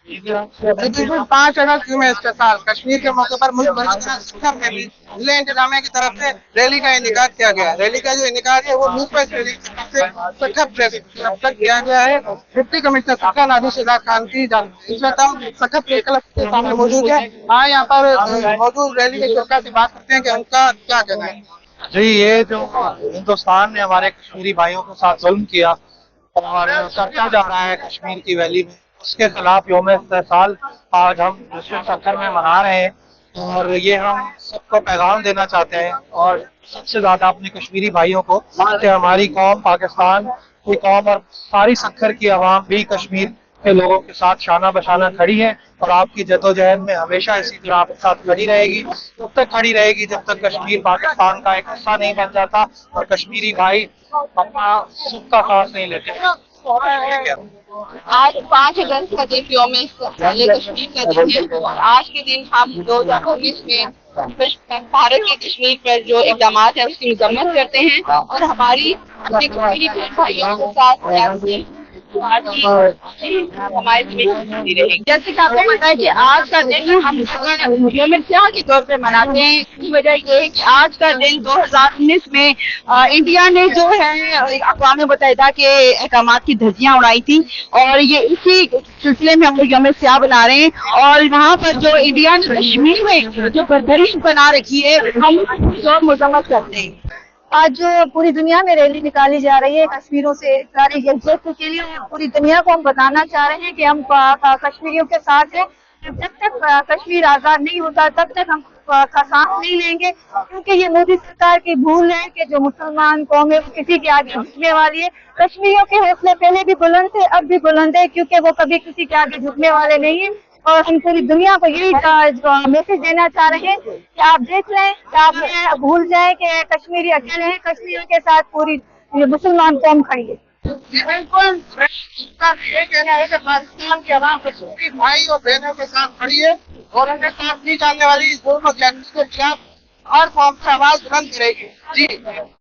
بالکल 5 अगस्त के साल कश्मीर के मौके पर मुल्क भर में भी जिले इंतजामिया की तरफ से रैली का इनेकाद किया गया। रैली का जो इनेकाद है वो न्यूज प्रेस रैली सखत प्रेस क्लब तक किया गया है। डिप्टी कमिश्नर सखा नादिर शहजाद खान की इस वक्त हम सखत प्रेस क्लब के सामने मौजूद है। यहाँ पर मौजूद रैली के शोका से बात करते हैं कि उनका क्या कहना है। जी, ये जो हिंदुस्तान ने हमारे कश्मीरी भाइयों के साथ जुल्म किया और करता जा रहा है कश्मीर की वैली में, उसके खिलाफ यौम इस्तेसाल आज हम विश्व शक्कर में मना रहे हैं। और ये हम सबको पैगाम देना चाहते हैं और सबसे ज्यादा अपने कश्मीरी भाइयों को कि हमारी कौम, पाकिस्तान की कौम और सारी सक्खर की आवाम भी कश्मीर के लोगों के साथ शाना बशाना खड़ी है और आपकी जद्दोजहद में हमेशा इसी तरह आपके साथ खड़ी रहेगी। तब तक खड़ी रहेगी जब तक कश्मीर पाकिस्तान का एक हिस्सा नहीं बन जाता और कश्मीरी भाई अपना सुख का सांस नहीं लेते। आज 5 अगस्त का दिन यौम कश्मीर का दिन है और आज के दिन हम 2019 में भारत के कश्मीर पर जो इक़दाम है उसकी मजम्मत करते हैं और हमारी अपने कश्मीरी भाइयों के साथ जैसे कि आपको पता है कि आज का दिन हम यौम इत्तेहाद के तौर पे मनाते हैं। इसकी वजह ये है कि आज का दिन 2019 में इंडिया ने जो है अक़वाम मुत्तहिदा के अहकाम की धज्जियां उड़ाई थी और ये इसी सिलसिले में हम लोग यौम इत्तेहाद बना रहे हैं। और वहाँ पर जो इंडिया ने कश्मीर में जो बरदरीश बना रखी है हम उसकी मजम्मत करते हैं। आज जो पूरी दुनिया में रैली निकाली जा रही है कश्मीरों से सारी यकजहत के लिए, पूरी दुनिया को हम बताना चाह रहे हैं कि हम कश्मीरियों के साथ हैं। जब तक कश्मीर आज़ाद नहीं होता तब तक हम का सांस नहीं लेंगे, क्योंकि ये मोदी सरकार की भूल है कि जो मुसलमान कौम है किसी के आगे झुकने वाली है। कश्मीरियों के हौसले पहले भी बुलंद थे, अब भी बुलंद है, क्योंकि वो कभी किसी के आगे झुकने वाले नहीं है। और हम पूरी दुनिया को यही मैसेज देना चाह रहे हैं कि आप देख लें, कि आप भूल जाएं कि कश्मीरी अकेले हैं, कश्मीरियों के साथ पूरी मुसलमान कौम खड़ी है। बिल्कुल ये कहना है कि पाकिस्तान के अवाम कश्मीरी भाई और बहनों के साथ खड़ी है और उनके साथ नहीं जाने वाली इस दोनों के खिलाफ हर कौम से आवाज बुलंद करेगी। जी।